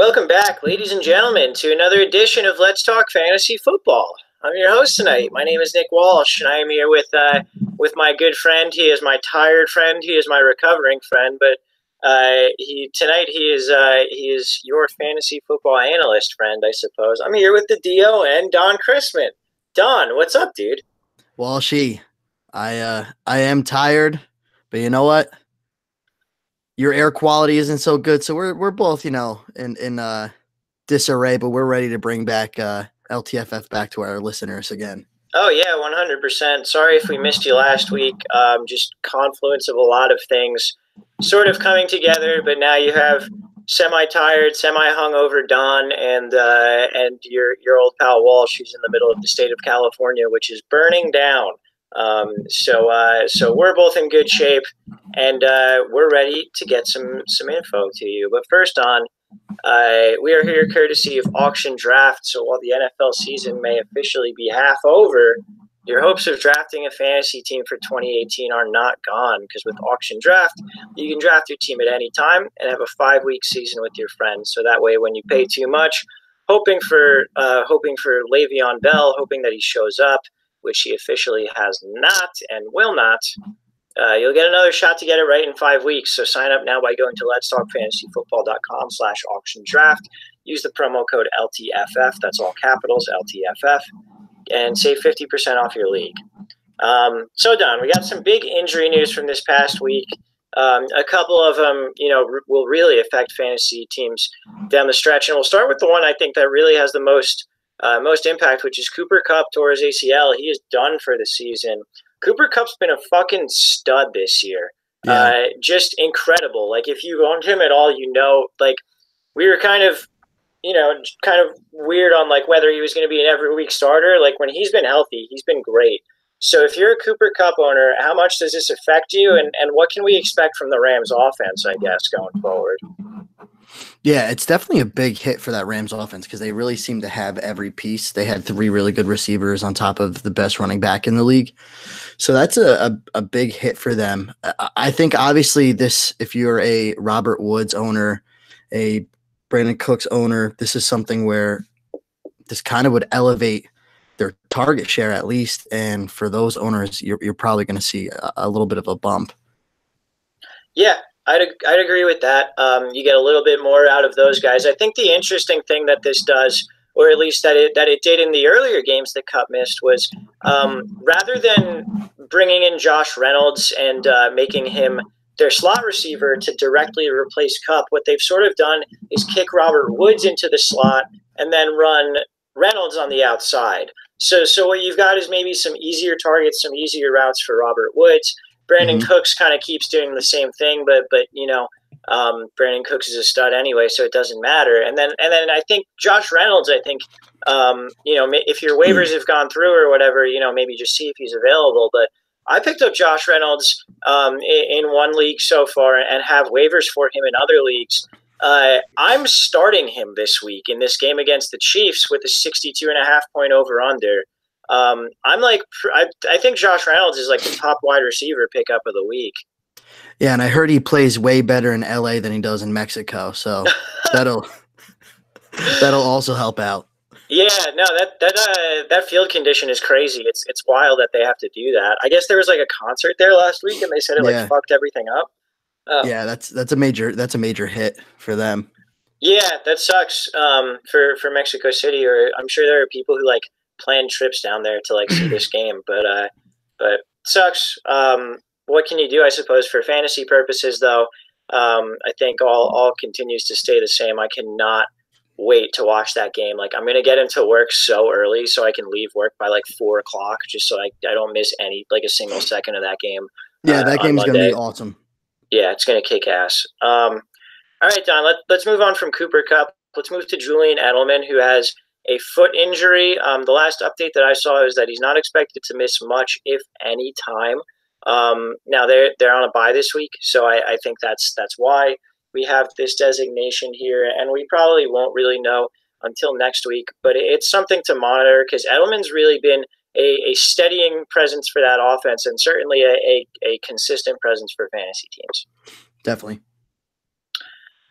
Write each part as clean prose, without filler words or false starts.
Welcome back, ladies and gentlemen, to another edition of Let's Talk Fantasy Football. I'm your host tonight. My name is Nick Walsh, and I am here with my good friend. He is my tired friend. He is my recovering friend. But he is your fantasy football analyst friend, I suppose. I'm here with the Dio and Don Chrisman. Don, what's up, dude? Walshy, I am tired, but you know what? Your air quality isn't so good, so we're both, in disarray, but we're ready to bring back LTFF back to our listeners again. Oh yeah, 100%. Sorry if we missed you last week. Just confluence of a lot of things sort of coming together, but now you have semi-tired, semi-hungover Don and your old pal Walsh, who's in the middle of the state of California, which is burning down. So we're both in good shape, and we're ready to get some info to you. But first, on we are here courtesy of Auction Draft. So while the NFL season may officially be half over, your hopes of drafting a fantasy team for 2018 are not gone, because with Auction Draft, you can draft your team at any time and have a 5-week season with your friends. So that way, when you pay too much, hoping for Le'Veon Bell, hoping that he shows up, which he officially has not and will not, you'll get another shot to get it right in 5 weeks. So sign up now by going to letstalkfantasyfootball.com/auction draft. Use the promo code LTFF. That's all capitals, LTFF, and save 50% off your league. So Don, we got some big injury news from this past week. A couple of them, will really affect fantasy teams down the stretch. And we'll start with the one I think that really has the most impact, which is Cooper Kupp tore his ACL. He is done for the season. Cooper Kupp's been a fucking stud this year. Yeah. Just incredible. Like, if you owned him at all, like, we were kind of weird on, like, whether he was going to be an every week starter. Like, when he's been healthy, he's been great. So if you're a Cooper Kupp owner, how much does this affect you? And what can we expect from the Rams offense, I guess, going forward? Yeah, it's definitely a big hit for that Rams offense because they really seem to have every piece. They had 3 really good receivers on top of the best running back in the league. So that's a big hit for them. I think obviously this, if you're a Robert Woods owner, a Brandon Cooks owner, this is something where this kind of would elevate their target share at least. And for those owners, you're probably going to see a little bit of a bump. Yeah, I'd agree with that. You get a little bit more out of those guys. I think the interesting thing that this does, or at least that it did in the earlier games that Kupp missed, was rather than bringing in Josh Reynolds and making him their slot receiver to directly replace Kupp, what they've sort of done is kick Robert Woods into the slot and then run Reynolds on the outside. So what you've got is maybe some easier targets, some easier routes for Robert Woods. Brandon Cooks kind of keeps doing the same thing, but Brandon Cooks is a stud anyway, so it doesn't matter. And then I think Josh Reynolds, if your waivers have gone through or whatever, maybe just see if he's available. But I picked up Josh Reynolds in one league so far and have waivers for him in other leagues. I'm starting him this week in this game against the Chiefs with a 62.5 point over under. I think Josh Reynolds is like the top wide receiver pickup of the week. Yeah, and I heard he plays way better in LA than he does in Mexico, so that'll also help out. Yeah, no, that field condition is crazy. It's wild that they have to do that. I guess there was like a concert there last week, and they said it fucked everything up. Yeah, that's a major hit for them. Yeah, that sucks for Mexico City. Or I'm sure there are people who like plan trips down there to like see this game, but it sucks. What can you do, I suppose, for fantasy purposes, though? I think all continues to stay the same. I cannot wait to watch that game. Like, I'm going to get into work so early so I can leave work by like 4 o'clock, just so I don't miss a single second of that game. Yeah, that game's going to be awesome. Yeah, it's going to kick ass. All right, Don, let's move on from Cooper Kupp. Let's move to Julian Edelman, who has a foot injury. The last update that I saw is that he's not expected to miss much, if any, time. Now they're on a bye this week, so I think that's why we have this designation here, and we probably won't really know until next week. But it's something to monitor because Edelman's really been a steadying presence for that offense, and certainly a consistent presence for fantasy teams. Definitely.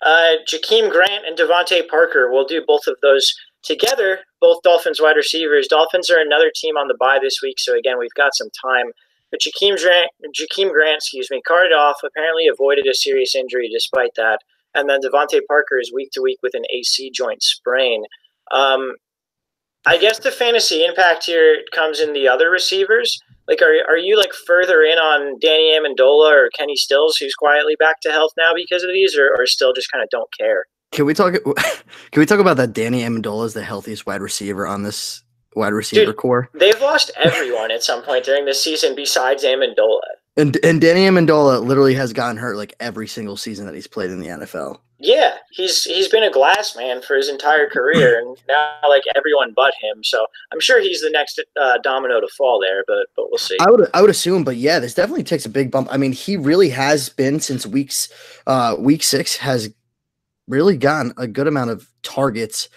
Jakeem Grant and Devontae Parker. We'll do both of those together, both Dolphins wide receivers. Dolphins are another team on the bye this week, so again, we've got some time. But Jakeem Grant, carted off, apparently avoided a serious injury despite that. And then Devontae Parker is week to week with an AC joint sprain. I guess the fantasy impact here comes in the other receivers. Like, are you like further in on Danny Amendola or Kenny Stills, who's quietly back to health now because of these, or still just kind of don't care? Can we talk? Can we talk about that? Danny Amendola is the healthiest wide receiver on this wide receiver Dude, core, they've lost everyone at some point during this season besides Amendola. and Danny Amendola literally has gotten hurt like every single season that he's played in the NFL. Yeah, he's been a glass man for his entire career, and now like everyone but him. So I'm sure he's the next domino to fall there, but we'll see. I would assume, but yeah, this definitely takes a big bump. I mean, he really has been since week 6 has really gotten a good amount of targets,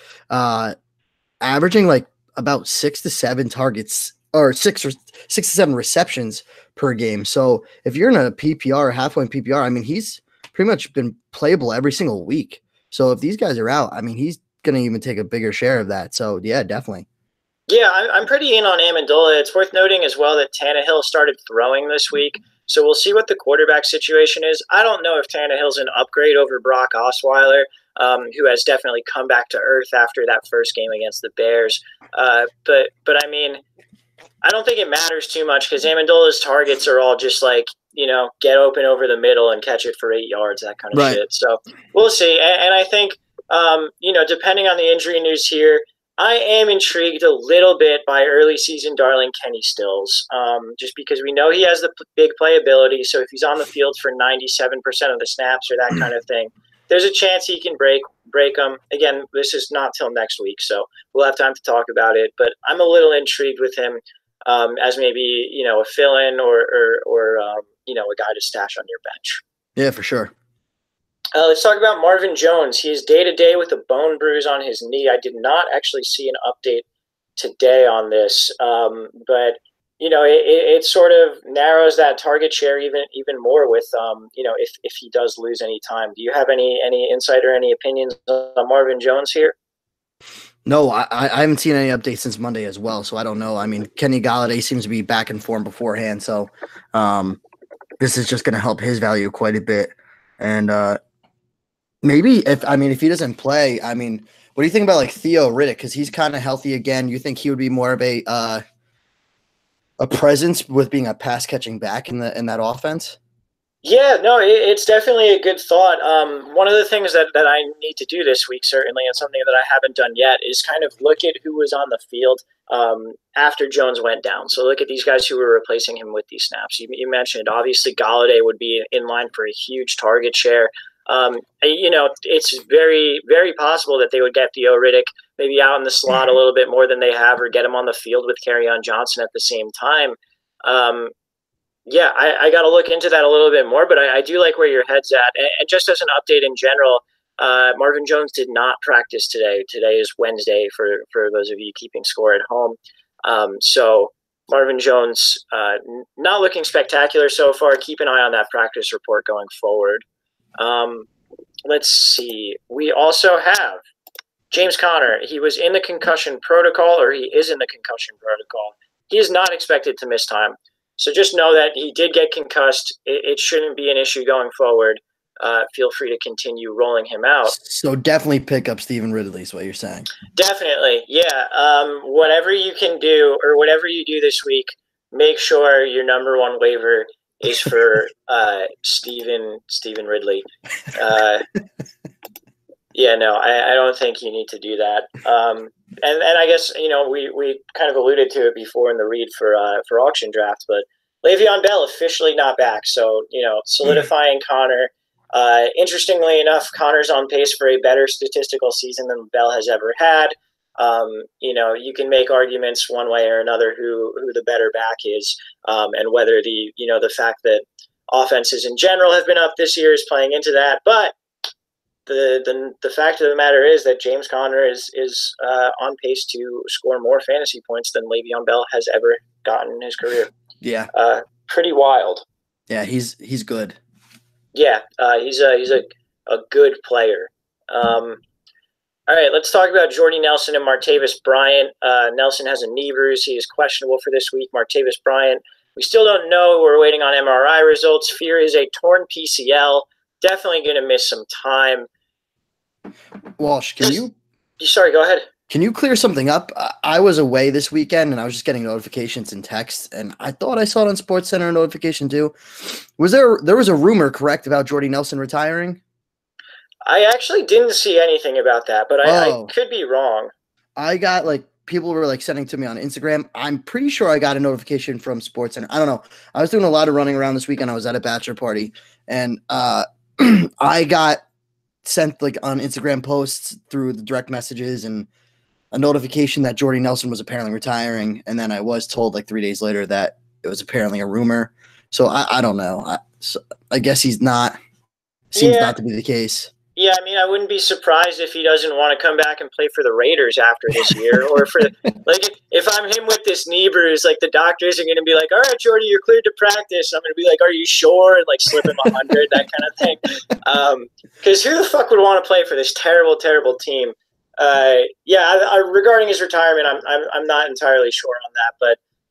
averaging like about 6 to 7 targets or 6 to 7 receptions per game. So if you're in a PPR, half point PPR, I mean, he's pretty much been playable every single week. So if these guys are out, I mean, he's going to even take a bigger share of that. So yeah, definitely. Yeah, I'm pretty in on Amendola. It's worth noting as well that Tannehill started throwing this week. So we'll see what the quarterback situation is. I don't know if Tannehill's an upgrade over Brock Osweiler, who has definitely come back to earth after that first game against the Bears. But I mean, I don't think it matters too much because Amendola's targets are all just like, get open over the middle and catch it for 8 yards, that kind of Right. shit. So we'll see. And I think, depending on the injury news here, I am intrigued a little bit by early season darling Kenny Stills, just because we know he has the big playability. So if he's on the field for 97% of the snaps or that kind of thing, there's a chance he can break them. Again, this is not till next week, so we'll have time to talk about it. But I'm a little intrigued with him as maybe a fill-in or a guy to stash on your bench. Yeah, for sure. Let's talk about Marvin Jones. He's day-to-day with a bone bruise on his knee. I did not actually see an update today on this, but it sort of narrows that target share even more with if he does lose any time. Do you have any insight or any opinions on Marvin Jones here? No, I haven't seen any updates since Monday as well, so I don't know. I mean, Kenny Galladay seems to be back in form beforehand, so this is just going to help his value quite a bit. And maybe if he doesn't play, I mean, what do you think about like Theo Riddick? Because he's kind of healthy again. You think he would be more of a presence with being a pass catching back in that offense? Yeah, no, it's definitely a good thought. One of the things that I need to do this week, certainly, and something that I haven't done yet, is kind of look at who was on the field after Jones went down. So look at these guys who were replacing him with these snaps. You mentioned, obviously, Galladay would be in line for a huge target share. It's very, very possible that they would get Theo Riddick maybe out in the slot a little bit more than they have, or get him on the field with Kerryon Johnson at the same time. Yeah, I got to look into that a little bit more, but I do like where your head's at. And just as an update in general, Marvin Jones did not practice today. Today is Wednesday for those of you keeping score at home. So Marvin Jones not looking spectacular so far. Keep an eye on that practice report going forward. Let's see. We also have James Conner. He was in the concussion protocol, or he is in the concussion protocol. He is not expected to miss time. So just know that he did get concussed. It shouldn't be an issue going forward. Feel free to continue rolling him out. So definitely pick up Stephen Ridley is what you're saying. Definitely, yeah. Whatever you can do, or whatever you do this week, make sure your number one waiver is for Stephen Ridley. Yeah, no, I don't think you need to do that. And I guess we kind of alluded to it before in the read for auction draft, but Le'Veon Bell officially not back. So solidifying Connor. Interestingly enough, Connor's on pace for a better statistical season than Bell has ever had. You can make arguments one way or another who the better back is, and whether the fact that offenses in general have been up this year is playing into that, but the fact of the matter is that James Conner is on pace to score more fantasy points than Le'Veon Bell has ever gotten in his career. Yeah, pretty wild. Yeah, he's good. Yeah, he's a a good player. All right, let's talk about Jordy Nelson and Martavis Bryant. Nelson has a knee bruise. He is questionable for this week. Martavis Bryant, we still don't know. We're waiting on MRI results. Fear is a torn PCL. Definitely going to miss some time. Walsh, Sorry, go ahead. Can you clear something up? I was away this weekend, and I was just getting notifications and texts, and I thought I saw it on SportsCenter notification too. There was a rumor, correct, about Jordy Nelson retiring? I actually didn't see anything about that, but I could be wrong. I got people were sending to me on Instagram. I'm pretty sure I got a notification from SportsCenter. I don't know. I was doing a lot of running around this weekend. I was at a bachelor party, and I got sent on Instagram posts through the direct messages and a notification that Jordy Nelson was apparently retiring. And then I was told 3 days later that it was apparently a rumor. So I don't know. I guess he's not. Seems not to be the case. Yeah, I mean, I wouldn't be surprised if he doesn't want to come back and play for the Raiders after this year, or for if I'm him with this knee bruise, the doctors are going to be like, "All right, Jordy, you're cleared to practice." I'm going to be like, "Are you sure?" and slip him 100, that kind of thing. Because who the fuck would want to play for this terrible, terrible team? Regarding his retirement, I'm not entirely sure on that,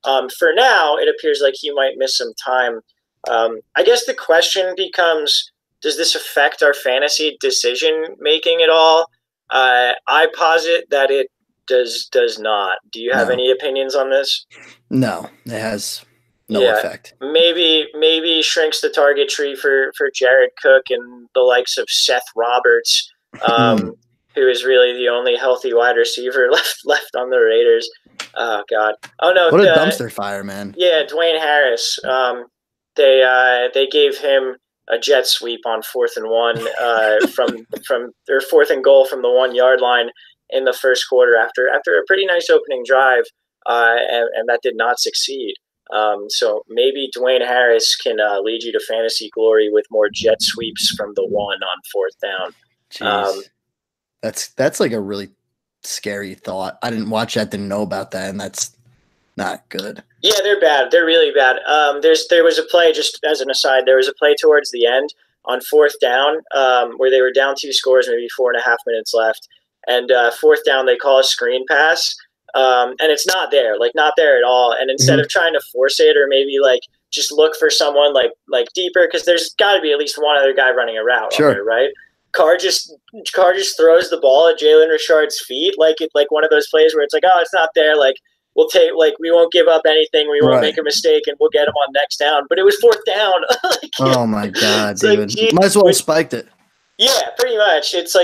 but for now, it appears like he might miss some time. I guess the question becomes, does this affect our fantasy decision making at all? I posit that it does not. Do you have any opinions on this? No, it has no effect. Maybe shrinks the target tree for Jared Cook and the likes of Seth Roberts, who is really the only healthy wide receiver left on the Raiders. Oh God! Oh no! What a dumpster fire, man! Yeah, Dwayne Harris. They gave him a jet sweep on 4th and 1 from their 4th and goal from the 1 yard line in the first quarter after a pretty nice opening drive, and that did not succeed. So maybe Dwayne Harris can lead you to fantasy glory with more jet sweeps from the 1 on 4th down. Jeez. That's a really scary thought. I didn't watch that, didn't know about that, and that's not good. Yeah, they're bad. They're really bad. There was a play, just as an aside, there was a play towards the end on 4th down where they were down 2 scores, maybe 4.5 minutes left. And 4th down, they call a screen pass, and it's not there, not there at all. And instead of trying to force it or maybe just look for someone like deeper, because there's got to be at least one other guy running a route, sure, there, right? Carr just throws the ball at Jalen Richard's feet, like one of those plays where it's oh, it's not there, we'll take we won't give up anything, we won't make a mistake, and we'll get him on next down. But it was 4th down. Oh my God, dude! Might as well have spiked it. Yeah, pretty much. It's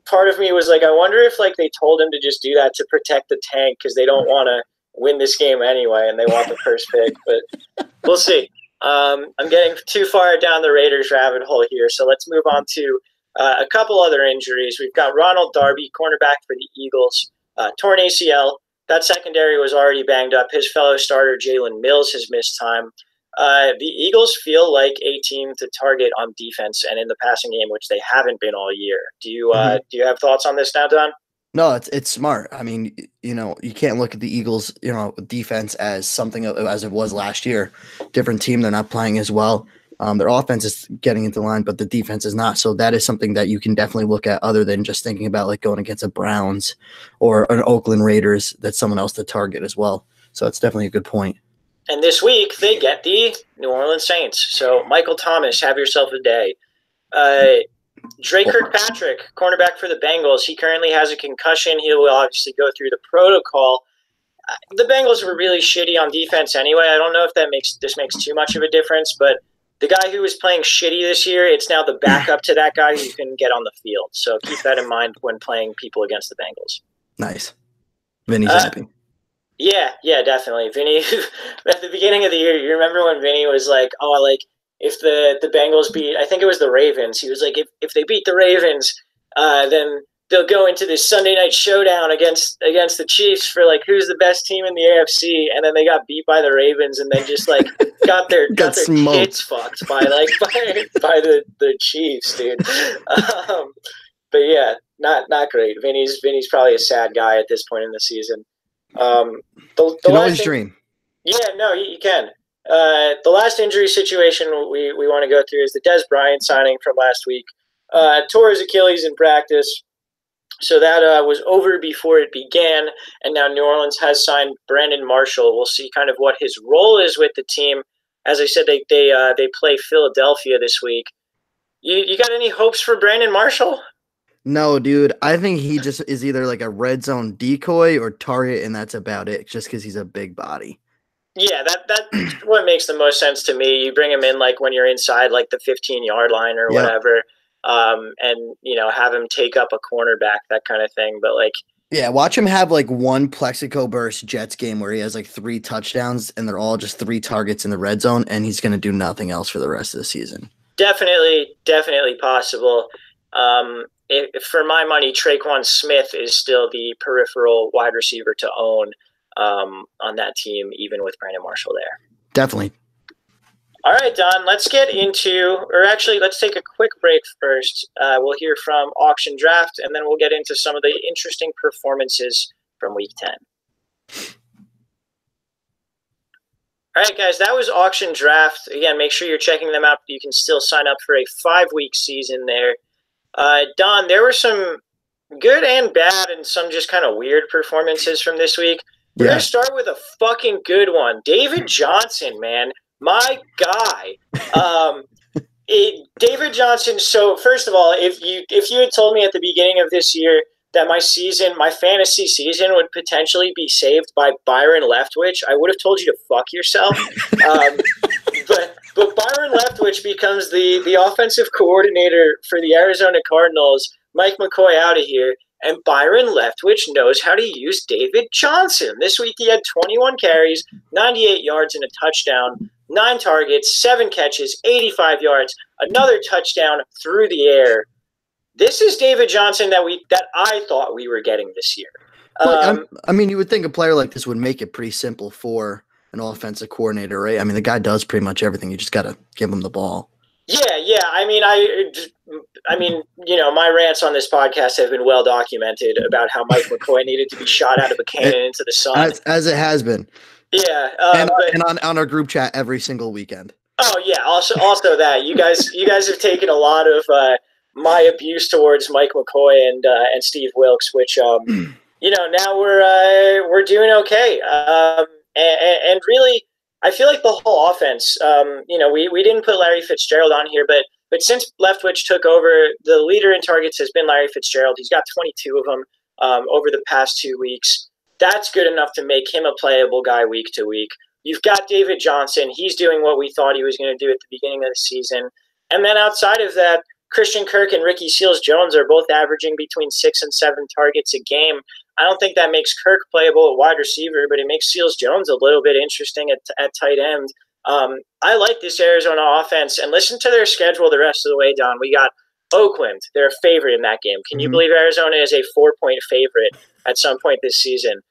part of me was I wonder if they told him to just do that to protect the tank because they don't want to win this game anyway, and they want the first pick. But we'll see. I'm getting too far down the Raiders rabbit hole here, so let's move on to a couple other injuries. We've got Ronald Darby, cornerback for the Eagles, torn ACL. That secondary was already banged up. His fellow starter, Jalen Mills, has missed time. The Eagles feel like a team to target on defense and in the passing game, which they haven't been all year. Do you have thoughts on this now, Don? No, it's smart. I mean, you can't look at the Eagles, defense as something as it was last year. Different team. They're not playing as well. Their offense is getting into line, but the defense is not. So that is something that you can definitely look at other than just thinking about going against a Browns or an Oakland Raiders. That's someone else to target as well. So it's definitely a good point. And this week they get the New Orleans Saints. So Michael Thomas, have yourself a day. Drake Kirkpatrick, cornerback for the Bengals. He currently has a concussion. He will obviously go through the protocol. The Bengals were really shitty on defense anyway. I don't know if this makes too much of a difference, but the guy who was playing shitty this year, it's now the backup to that guy who couldn't get on the field. So keep that in mind when playing people against the Bengals. Nice. Vinny's happy. Yeah, definitely. Vinny, at the beginning of the year, you remember when Vinny was if the Bengals beat, I think it was the Ravens, he was if they beat the Ravens, then they'll go into this Sunday night showdown against the Chiefs for who's the best team in the AFC, and then they got beat by the Ravens, and then just got their tits fucked by by the Chiefs, dude. But yeah, not great. Vinny's probably a sad guy at this point in the season. The can always dream. Yeah, no, you can. The last injury situation we want to go through is the Des Bryant signing from last week. tore his Achilles in practice. So that was over before it began, and now New Orleans has signed Brandon Marshall. We'll see kind of what his role is with the team. As I said, they play Philadelphia this week. You got any hopes for Brandon Marshall? No, dude. I think he just is either like a red zone decoy or target, and that's about it. Just because he's a big body. Yeah, that's what makes the most sense to me. You bring him in like when you're inside like the 15-yard line or Yep. whatever, and have him take up a cornerback, that kind of thing. But like, Yeah, watch him have like one Plexico burst Jets game where he has like 3 touchdowns and they're all just 3 targets in the red zone, and he's going to do nothing else for the rest of the season. definitely possible. For my money, Traquan Smith is still the peripheral wide receiver to own on that team, even with Brandon Marshall there. Definitely. All right, Don, let's get into, or actually, let's take a quick break first. We'll hear from Auction Draft, and then we'll get into some of the interesting performances from Week 10. All right, guys, that was Auction Draft. Again, make sure you're checking them out. You can still sign up for a 5-week season there. Don, there were some good and bad and some just kind of weird performances from this week. We're going to start with a fucking good one. David Johnson, man. My guy. David Johnson, so first of all, if you had told me at the beginning of this year that my fantasy season would potentially be saved by Byron Leftwich, I would have told you to fuck yourself. But Byron Leftwich becomes the offensive coordinator for the Arizona Cardinals. Mike McCoy out of here. And Byron Leftwich knows how to use David Johnson. This week he had 21 carries, 98 yards, and a touchdown, 9 targets, 7 catches, 85 yards, another touchdown through the air. This is David Johnson that I thought we were getting this year. I mean, you would think a player like this would make it pretty simple for an offensive coordinator, right? I mean, the guy does pretty much everything. You just got to give him the ball. Yeah. I mean, my rants on this podcast have been well documented about how Mike McCoy needed to be shot out of a cannon into the sun, as it has been. Yeah, and on our group chat every single weekend. Oh yeah, also that you guys have taken a lot of my abuse towards Mike McCoy and Steve Wilkes, which now we're doing okay, and really. I feel like the whole offense, we didn't put Larry Fitzgerald on here, but since Leftwich took over, the leader in targets has been Larry Fitzgerald. He's got 22 of them over the past 2 weeks. That's good enough to make him a playable guy week to week. You've got David Johnson. He's doing what we thought he was going to do at the beginning of the season. And then outside of that, Christian Kirk and Ricky Seals-Jones are both averaging between 6 and 7 targets a game. I don't think that makes Kirk playable at wide receiver, but it makes Seals-Jones a little bit interesting at tight end. I like this Arizona offense, and listen to their schedule the rest of the way, Don. We got Oakland. They're a favorite in that game. Can you believe Arizona is a 4-point favorite at some point this season?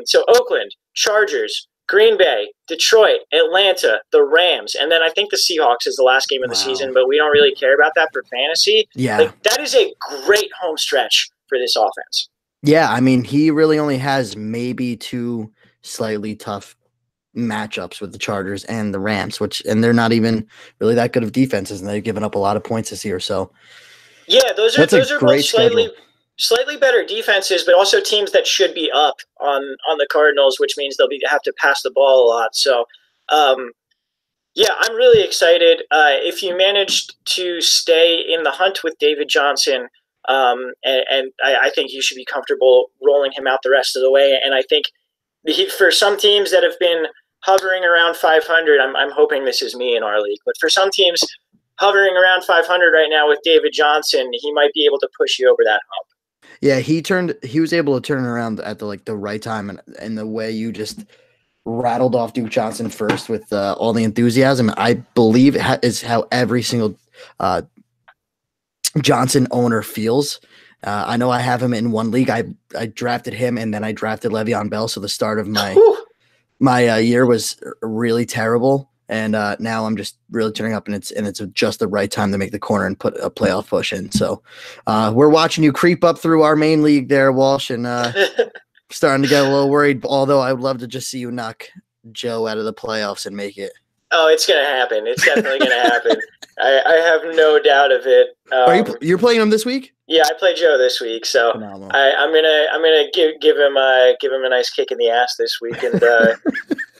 So Oakland, Chargers, Green Bay, Detroit, Atlanta, the Rams, and then I think the Seahawks is the last game of the season, but we don't really care about that for fantasy. Yeah. That is a great home stretch for this offense. Yeah, I mean, he really only has maybe 2 slightly tough matchups with the Chargers and the Rams, and they're not even really that good of defenses, and they've given up a lot of points this year. So, yeah, those are both slightly better defenses, but also teams that should be up on the Cardinals, which means they'll have to pass the ball a lot. So, yeah, I'm really excited. If you managed to stay in the hunt with David Johnson. And I think you should be comfortable rolling him out the rest of the way. And I think for some teams that have been hovering around 500, I'm hoping this is me in our league, but for some teams hovering around 500 right now with David Johnson, he might be able to push you over that hump. Yeah, he was able to turn around at the right time, and the way you just rattled off Duke Johnson first with all the enthusiasm, I believe is how every single Johnson owner feels. I know I have him in one league. I drafted him, and then I drafted Le'Veon Bell. So the start of my year was really terrible, and now I'm just really turning up, and it's just the right time to make the corner and put a playoff push in. So we're watching you creep up through our main league there, Walsh, and starting to get a little worried. Although I would love to just see you knock Joe out of the playoffs and make it. Oh, it's gonna happen. It's definitely gonna happen. I have no doubt of it. You're playing him this week? Yeah, I play Joe this week, so Phenomenal. I'm gonna give him a nice kick in the ass this week and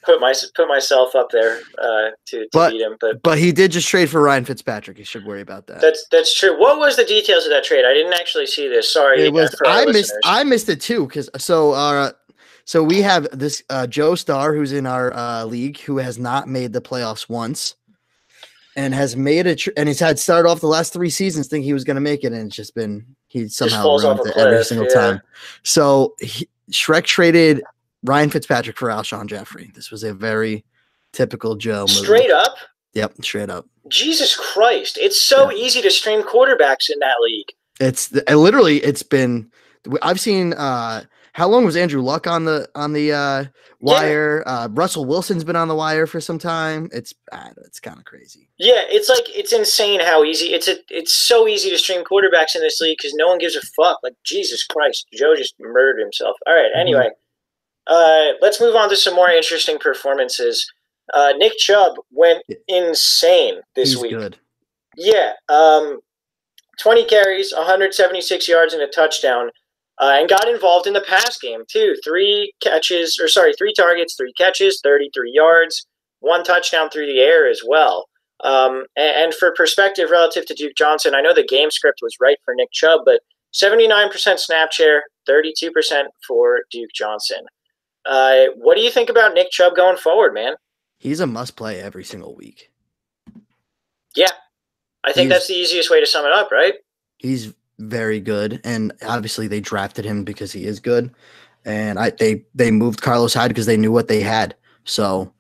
put myself up there to beat him. But he did just trade for Ryan Fitzpatrick. You should worry about that. That's true. What was the details of that trade? I didn't actually see this. Sorry, It was for our listeners. I missed it too because so we have this Joe Starr who's in our league who has not made the playoffs once. And has made it, and he's had started off the last 3 seasons thinking he was going to make it, and it's just been he somehow falls ruins off a it cliff, every single time. So Shrek traded Ryan Fitzpatrick for Alshon Jeffrey. This was a very typical Joe move. Straight up. Yep, straight up. Jesus Christ! It's so easy to stream quarterbacks in that league. It's been. I've seen. How long was Andrew Luck on the wire? Yeah. Russell Wilson's been on the wire for some time. It's kind of crazy. Yeah, it's insane how easy it's so easy to stream quarterbacks in this league because no one gives a fuck. Like Jesus Christ, Joe just murdered himself. All right, anyway, let's move on to some more interesting performances. Nick Chubb went insane this week. Good. Yeah, 20 carries, 176 yards, and a touchdown. And got involved in the pass game, too. 3 targets, 3 catches, 33 yards, 1 touchdown through the air as well. And for perspective relative to Duke Johnson, I know the game script was right for Nick Chubb, but 79% snap share, 32% for Duke Johnson. What do you think about Nick Chubb going forward, man? He's a must-play every single week. Yeah. I think that's the easiest way to sum it up, right? He's very good, and obviously they drafted him because he is good, and they moved Carlos Hyde because they knew what they had. So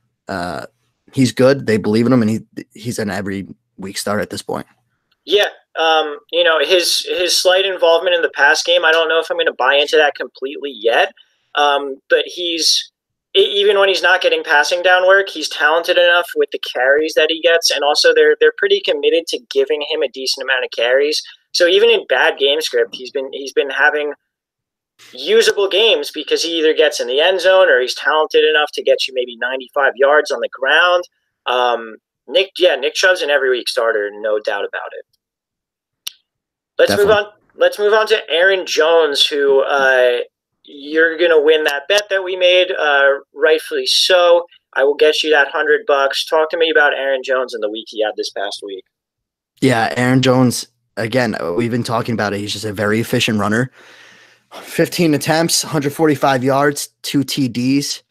he's good. They believe in him, and he's an every week start at this point. Yeah, his slight involvement in the pass game, I don't know if I'm going to buy into that completely yet. But even when he's not getting passing down work, he's talented enough with the carries that he gets, and also they're pretty committed to giving him a decent amount of carries. So even in bad game script, he's been having usable games because he either gets in the end zone or he's talented enough to get you maybe 95 yards on the ground. Nick Chubb's an every week starter, no doubt about it. Let's move on to Aaron Jones, who you're gonna win that bet that we made, rightfully so. I will get you that $100. Talk to me about Aaron Jones and the week he had this past week. Yeah, Aaron Jones. Again, we've been talking about it. He's just a very efficient runner. 15 attempts, 145 yards, 2 TDs.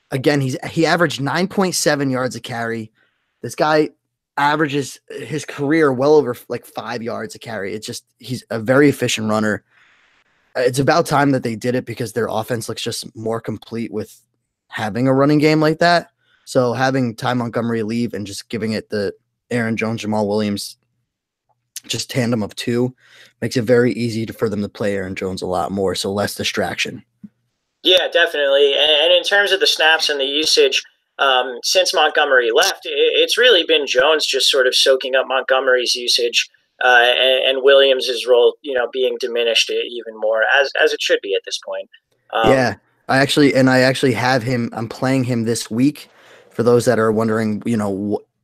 Again, he averaged 9.7 yards a carry. This guy averages his career well over like 5 yards a carry. He's a very efficient runner. It's about time that they did it because their offense looks just more complete with having a running game like that. So having Ty Montgomery leave and just giving it the Aaron Jones, Jamal Williams, just tandem of 2 makes it very easy for them to play Aaron Jones a lot more, so less distraction. Yeah, definitely. And in terms of the snaps and the usage, since Montgomery left, it's really been Jones just sort of soaking up Montgomery's usage and Williams' role, being diminished even more, as it should be at this point. Yeah, I actually have him. I'm playing him this week. For those that are wondering,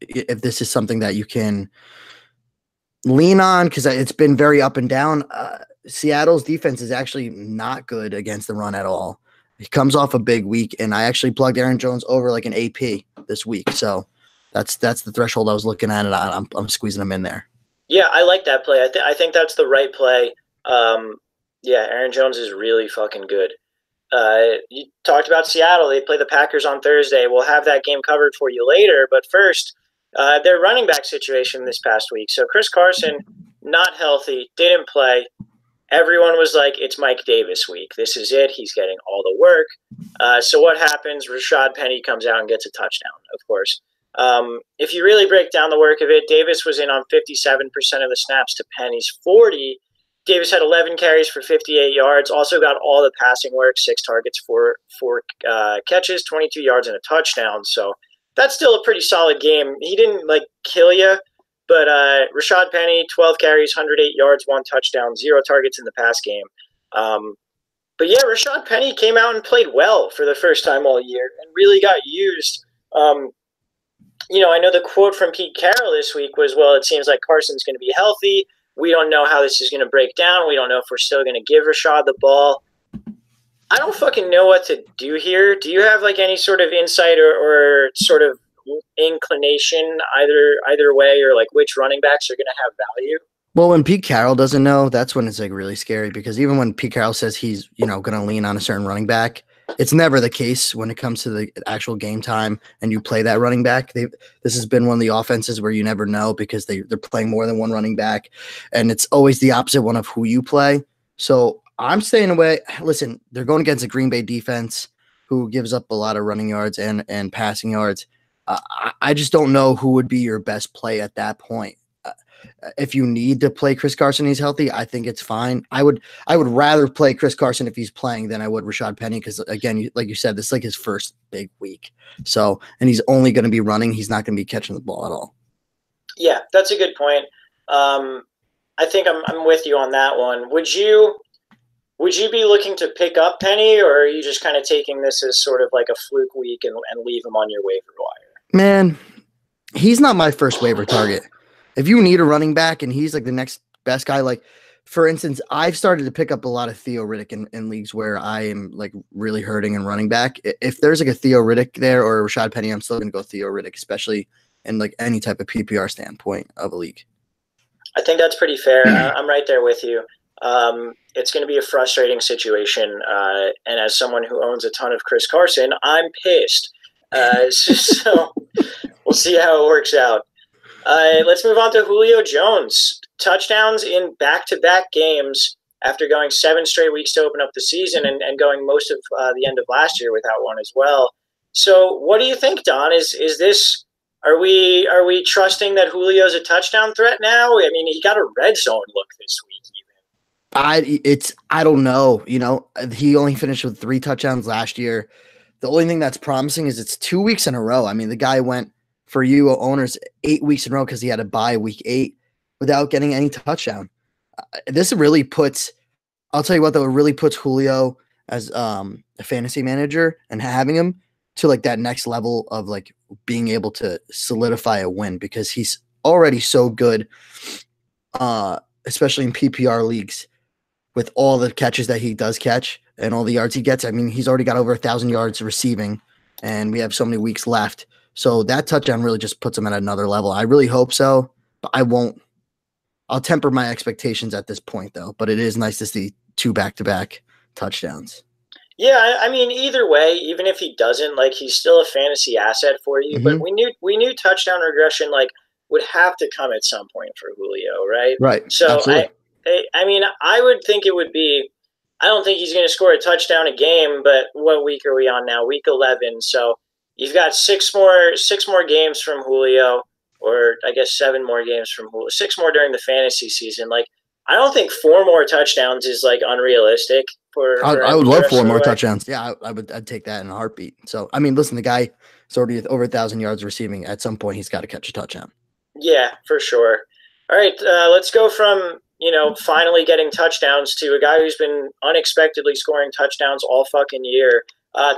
if this is something that you can lean on, because it's been very up and down. Seattle's defense is actually not good against the run at all. He comes off a big week, and I actually plugged Aaron Jones over like an AP this week. So that's the threshold I was looking at, and I'm squeezing him in there. Yeah, I like that play. I think that's the right play. Yeah, Aaron Jones is really fucking good. You talked about Seattle. They play the Packers on Thursday. We'll have that game covered for you later. But first, their running back situation this past week. So Chris Carson, not healthy, didn't play. Everyone was like, it's Mike Davis week. This is it. He's getting all the work. So what happens? Rashad Penny comes out and gets a touchdown, of course. If you really break down the work of it, Davis was in on 57% of the snaps to Penny's 40. Davis had 11 carries for 58 yards, also got all the passing work, 6 targets, 4 catches, 22 yards, and a touchdown. So that's still a pretty solid game. He didn't, kill you, but Rashad Penny, 12 carries, 108 yards, 1 touchdown, 0 targets in the pass game. But yeah, Rashad Penny came out and played well for the first time all year and really got used. I know the quote from Pete Carroll this week was, well, it seems like Carson's going to be healthy. We don't know how this is going to break down. We don't know if we're still going to give Rashad the ball. I don't fucking know what to do here. Do you have like any sort of insight or sort of inclination either way, or like which running backs are going to have value? Well, when Pete Carroll doesn't know, that's when it's like really scary because even when Pete Carroll says he's, going to lean on a certain running back, it's never the case when it comes to the actual game time and you play that running back. This has been one of the offenses where you never know because they're playing more than one running back, and it's always the opposite one of who you play. So I'm staying away. Listen, they're going against a Green Bay defense who gives up a lot of running yards and passing yards. I just don't know who would be your best play at that point. If you need to play Chris Carson, he's healthy, I think it's fine. I would rather play Chris Carson if he's playing than I would Rashad Penny because, again, like you said, this is like his first big week. So, and he's only going to be running. He's not going to be catching the ball at all. Yeah, that's a good point. I think I'm with you on that one. Would you be looking to pick up Penny, or are you just kind of taking this as sort of like a fluke week and leave him on your waiver wire? Man, he's not my first waiver target. If you need a running back and he's like the next best guy, like for instance, I've started to pick up a lot of Theo Riddick in leagues where I am like really hurting and running back. If there's like a Theo Riddick there or Rashad Penny, I'm still going to go Theo Riddick, especially in like any type of PPR standpoint of a league. I think that's pretty fair. I'm right there with you. It's going to be a frustrating situation. And as someone who owns a ton of Chris Carson, I'm pissed. So we'll see how it works out. Let's move on to Julio Jones. Touchdowns in back-to-back games after going 7 straight weeks to open up the season and going most of the end of last year without one as well. So what do you think, Don? Is this are we trusting that Julio's a touchdown threat now? I mean, he got a red zone look this week even. I don't know. He only finished with 3 touchdowns last year. The only thing that's promising is it's 2 weeks in a row. I mean, the guy went for you owners 8 weeks in a row because he had a bye week 8 without getting any touchdown. This really puts, I'll tell you what, though, it really puts Julio as a fantasy manager and having him to like that next level of like being able to solidify a win because he's already so good, especially in PPR leagues with all the catches that he does catch and all the yards he gets. I mean, he's already got over 1,000 yards receiving and we have so many weeks left. So that touchdown really just puts him at another level. I really hope so, but I won't. I'll temper my expectations at this point, though. But it is nice to see 2 back-to-back touchdowns. Yeah, I mean, either way, even if he doesn't, like, he's still a fantasy asset for you. But we knew touchdown regression like would have to come at some point for Julio, right? Right. So absolutely. I mean, I would think it would be. I don't think he's going to score a touchdown a game. But what week are we on now? Week 11. So you've got 6 more games from Julio, or I guess 7 more games from Julio, 6 more during the fantasy season. Like, I don't think 4 more touchdowns is like unrealistic. I would love 4 more touchdowns. Yeah, I'd take that in a heartbeat. So I mean, listen, the guy is already with over 1,000 yards receiving. At some point, he's got to catch a touchdown. Yeah, for sure. All right, let's go from finally getting touchdowns to a guy who's been unexpectedly scoring touchdowns all fucking year.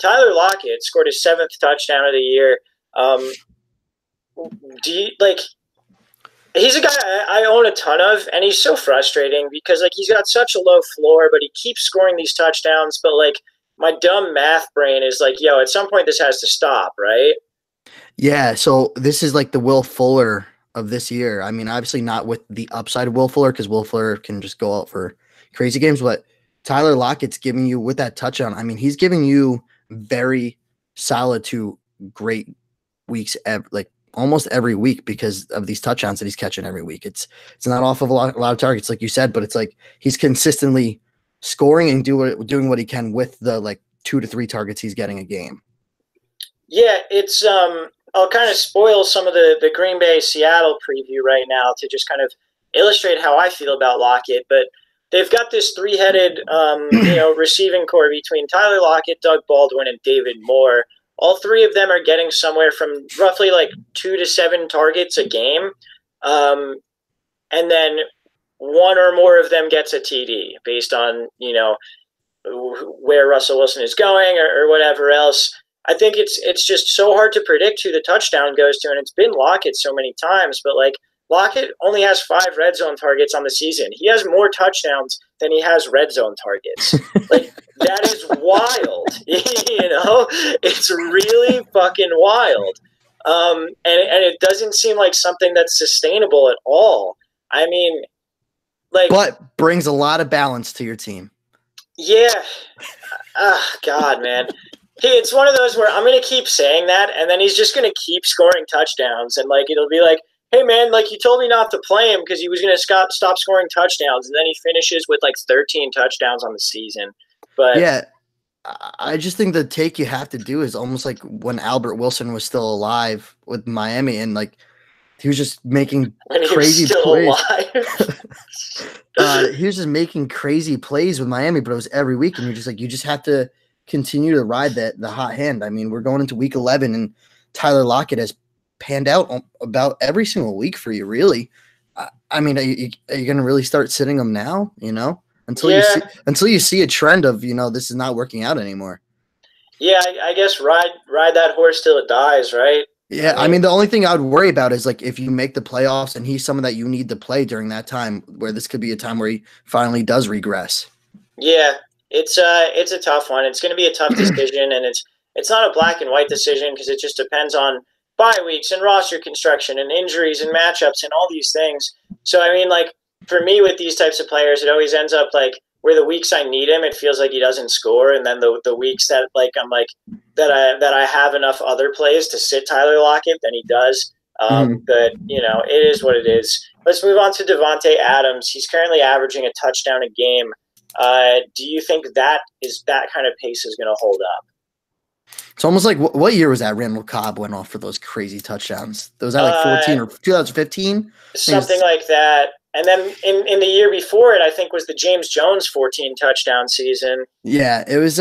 Tyler Lockett scored his 7th touchdown of the year. Do you like? He's a guy I own a ton of, and he's so frustrating because like he's got such a low floor, but he keeps scoring these touchdowns. But like my dumb math brain is like, yo, at some point this has to stop, right? Yeah. So this is like the Will Fuller of this year. I mean, obviously not with the upside of Will Fuller because Will Fuller can just go out for crazy games, but Tyler Lockett's giving you with that touchdown. I mean, he's giving you very solid to great weeks, like almost every week because of these touchdowns that he's catching every week. It's not off of a lot of targets, like you said, but it's like he's consistently scoring and doing what he can with the like 2 to 3 targets he's getting a game. Yeah, it's I'll kind of spoil some of the Green Bay Seattle preview right now to just kind of illustrate how I feel about Lockett, but they've got this 3-headed receiving core between Tyler Lockett, Doug Baldwin, and David Moore. All 3 of them are getting somewhere from roughly like 2 to 7 targets a game. And then 1 or more of them gets a TD based on, where Russell Wilson is going or whatever else. I think it's just so hard to predict who the touchdown goes to, and it's been Lockett so many times. But like Lockett only has 5 red zone targets on the season. He has more touchdowns than he has red zone targets. Like that is wild. It's really fucking wild. And it doesn't seem like something that's sustainable at all. I mean, like, but brings a lot of balance to your team. Yeah. God, man. It's one of those where I'm going to keep saying that, and then he's just going to keep scoring touchdowns. And, like, it'll be like, hey, man, like, you told me not to play him because he was going to stop scoring touchdowns. And then he finishes with, like, 13 touchdowns on the season. But yeah, I just think the take you have to do is almost like when Albert Wilson was still alive with Miami, and, like, he was just making crazy plays. He was just making crazy plays with Miami, but it was every week, and you're just like, you just have to continue to ride the hot hand. I mean, we're going into week 11, and Tyler Lockett has panned out about every single week for you, really. I mean, are you going to really start sitting him now, until you see a trend of, this is not working out anymore? Yeah, I guess ride that horse till it dies, right? Yeah, I mean, the only thing I would worry about is, like, if you make the playoffs and he's someone that you need to play during that time, where this could be a time where he finally does regress. Yeah, it's a tough one. It's going to be a tough decision, and it's not a black and white decision because it just depends on bye weeks and roster construction and injuries and matchups and all these things. So, I mean, like, for me with these types of players, it always ends up, like, where the weeks I need him, it feels like he doesn't score, and then the weeks that, like, I'm like that I have enough other plays to sit Tyler Lockett, then he does. But it is what it is. Let's move on to Davante Adams. He's currently averaging a touchdown a game. Do you think that kind of pace is going to hold up? It's almost like what year was that Randall Cobb went off for those crazy touchdowns? Was that like 14 or 2015? Something like that. And then in the year before it, I think, was the James Jones 14 touchdown season. Yeah, it was.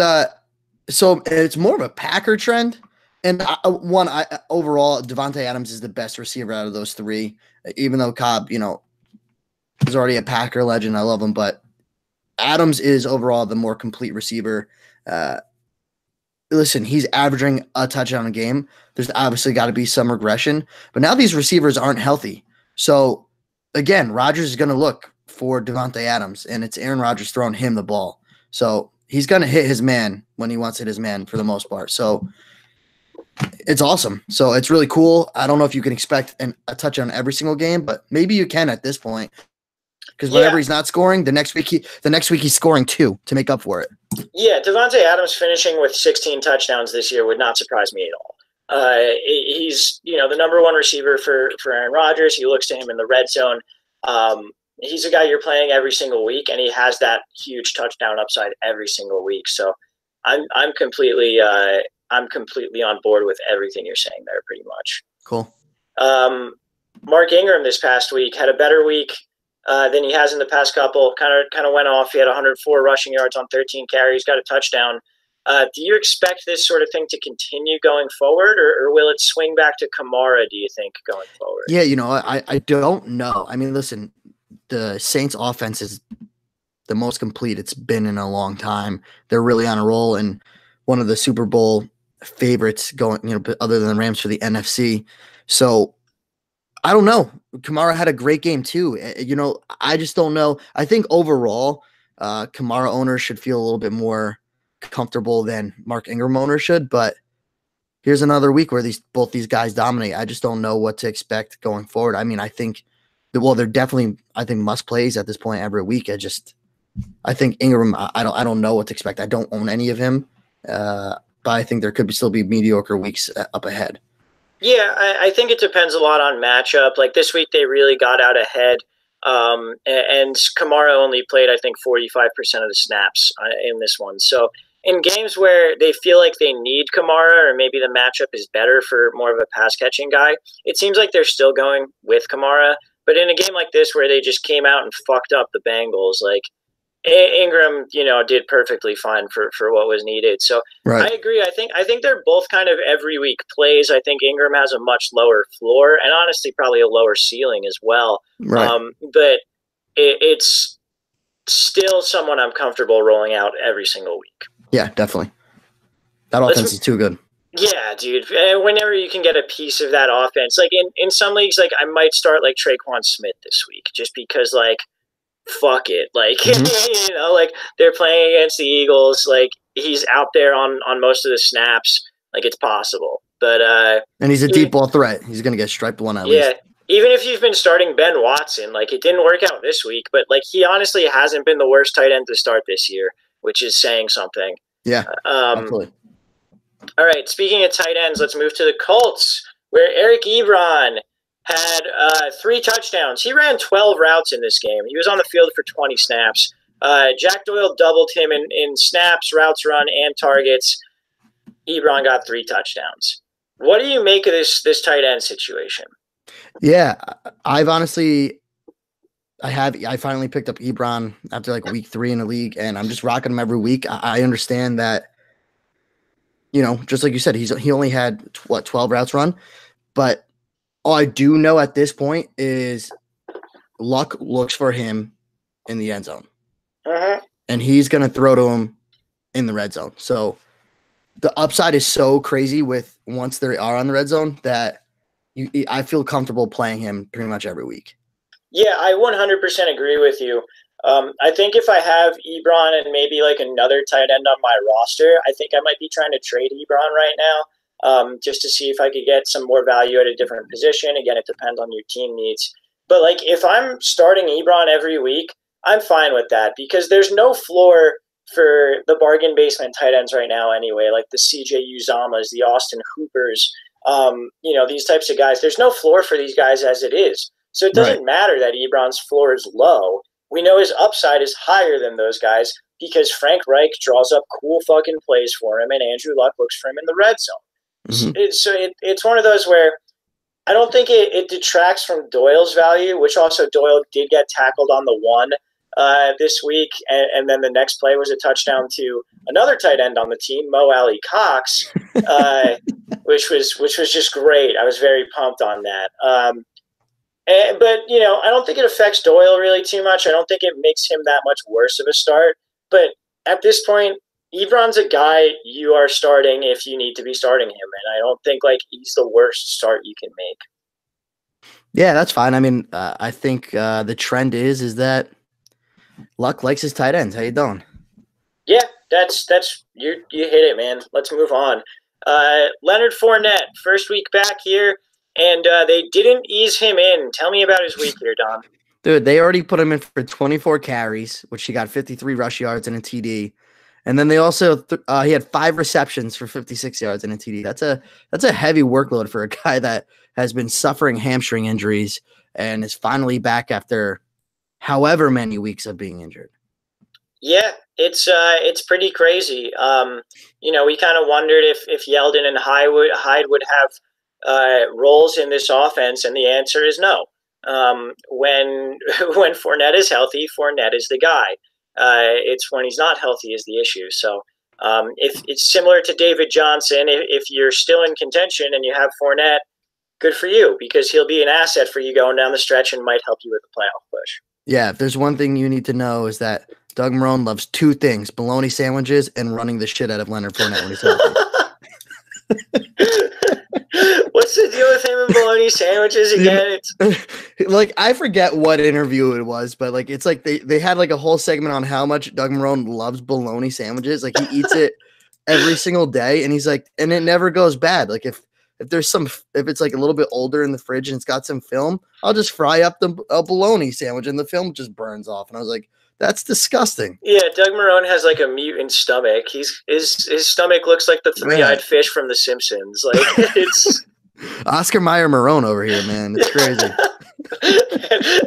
So it's more of a Packer trend. And overall, Davante Adams is the best receiver out of those three. Even though Cobb, is already a Packer legend, I love him, but Adams is overall the more complete receiver. Listen, he's averaging a touchdown a game. There's obviously got to be some regression, but now these receivers aren't healthy. So again, Rodgers is going to look for Davante Adams, and it's Aaron Rodgers throwing him the ball. So he's going to hit his man when he wants to hit his man for the most part. So it's awesome. So it's really cool. I don't know if you can expect a touchdown every single game, but maybe you can at this point. Because whenever he's not scoring, the next week he's scoring 2 to make up for it. Yeah, Davante Adams finishing with 16 touchdowns this year would not surprise me at all. He's the number one receiver for Aaron Rodgers. He looks to him in the red zone. He's a guy you're playing every single week, and he has that huge touchdown upside every single week. So I'm completely on board with everything you're saying there, pretty much. Cool. Mark Ingram this past week had a better week than he has in the past couple. Kind of went off. He had 104 rushing yards on 13 carries, got a touchdown. Do you expect this sort of thing to continue going forward, or will it swing back to Kamara, do you think, going forward? Yeah, I don't know. I mean, listen, the Saints offense is the most complete it's been in a long time. They're really on a roll, and one of the Super Bowl favorites going, other than the Rams, for the NFC. So I don't know. Kamara had a great game too. I just don't know. I think overall, Kamara owners should feel a little bit more comfortable than Mark Ingram owners should. But here's another week where both these guys dominate. I just don't know what to expect going forward. I mean, I think they're definitely must plays at this point every week. I think Ingram. I don't know what to expect. I don't own any of him, but I think there could still be mediocre weeks up ahead. Yeah, I think it depends a lot on matchup. Like this week, they really got out ahead, and Kamara only played, I think, 45% of the snaps in this one. So in games where they feel like they need Kamara, or maybe the matchup is better for more of a pass-catching guy, it seems like they're still going with Kamara. But in a game like this where they just came out and fucked up the Bengals, like Ingram, did perfectly fine for what was needed. So right. I agree. I think they're both kind of every week plays. I think Ingram has a much lower floor and honestly probably a lower ceiling as well. Right. But it's still someone I'm comfortable rolling out every single week. Yeah, definitely. That offense is too good. Yeah, dude. Whenever you can get a piece of that offense, like in some leagues, like I might start like Traquan Smith this week just because like fuck it, like Hmm. like they're playing against the Eagles, like he's out there on most of the snaps, like it's possible. But And he's a even, deep ball threat. He's going to get striped one at yeah, least. even if you've been starting Ben Watson, like it didn't work out this week, but like he honestly hasn't been the worst tight end to start this year, which is saying something. Yeah, Um, absolutely. All right, speaking of tight ends, let's move to the Colts, where Eric Ebron had 3 touchdowns. He ran 12 routes in this game. He was on the field for 20 snaps. Jack Doyle doubled him in snaps, routes run, and targets. Ebron got 3 touchdowns. What do you make of this tight end situation? Yeah, I've honestly, I finally picked up Ebron after like week 3 in the league, and I'm just rocking him every week. I understand that, just like you said, he only had 12 routes run, but all I do know at this point is Luck looks for him in the end zone, Uh-huh. and he's going to throw to him in the red zone. So the upside is so crazy with once they are on the red zone that I feel comfortable playing him pretty much every week. Yeah, I 100% agree with you. I think if I have Ebron and maybe like another tight end on my roster, I think I might be trying to trade Ebron right now, just to see if I could get some more value at a different position. Again, it depends on your team needs. But like if I'm starting Ebron every week, I'm fine with that because there's no floor for the bargain basement tight ends right now anyway, like the CJ Uzamas, the Austin Hoopers, these types of guys. There's no floor for these guys as it is. So it Right. doesn't matter that Ebron's floor is low. We know his upside is higher than those guys because Frank Reich draws up cool fucking plays for him and Andrew Luck looks for him in the red zone. Mm-hmm. It's one of those where I don't think it detracts from Doyle's value, which also Doyle did get tackled on the one this week. And then the next play was a touchdown to another tight end on the team, Mo Alley Cox, uh, which was just great. I was very pumped on that. But I don't think it affects Doyle really too much. I don't think it makes him that much worse of a start. But at this point, Ebron's a guy you are starting if you need to be starting him, and I don't think like he's the worst start you can make. Yeah, that's fine. I mean, I think the trend is that Luck likes his tight ends. How you doing? Yeah, that's you hit it, man. Let's move on. Leonard Fournette, first week back here, and they didn't ease him in. Tell me about his week here, Don. Dude, they already put him in for 24 carries, which he got 53 rush yards and a TD. And then they also he had 5 receptions for 56 yards and a TD. That's a heavy workload for a guy that has been suffering hamstring injuries and is finally back after however many weeks of being injured. Yeah, it's pretty crazy. We kind of wondered if Yeldon and Hyde would have roles in this offense, and the answer is no. When when Fournette is healthy, Fournette is the guy. It's when he's not healthy is the issue. So if it's similar to David Johnson, if you're still in contention and you have Fournette, good for you because he'll be an asset for you going down the stretch and might help you with the playoff push. Yeah, if there's one thing you need to know is that Doug Marrone loves 2 things: bologna sandwiches and running the shit out of Leonard Fournette when he's healthy. What's the deal with him and bologna sandwiches again? Like I forget what interview it was, but like it's like they had like a whole segment on how much Doug Marrone loves bologna sandwiches. Like he eats it every single day, and he's like, and it never goes bad. Like if it's like a little bit older in the fridge and it's got some film, I'll just fry up a bologna sandwich and the film just burns off. And I was like, that's disgusting. Yeah, Doug Marrone has like a mutant stomach. His stomach looks like the three-eyed fish from The Simpsons. Like it's Oscar Mayer Marrone over here, man. It's crazy.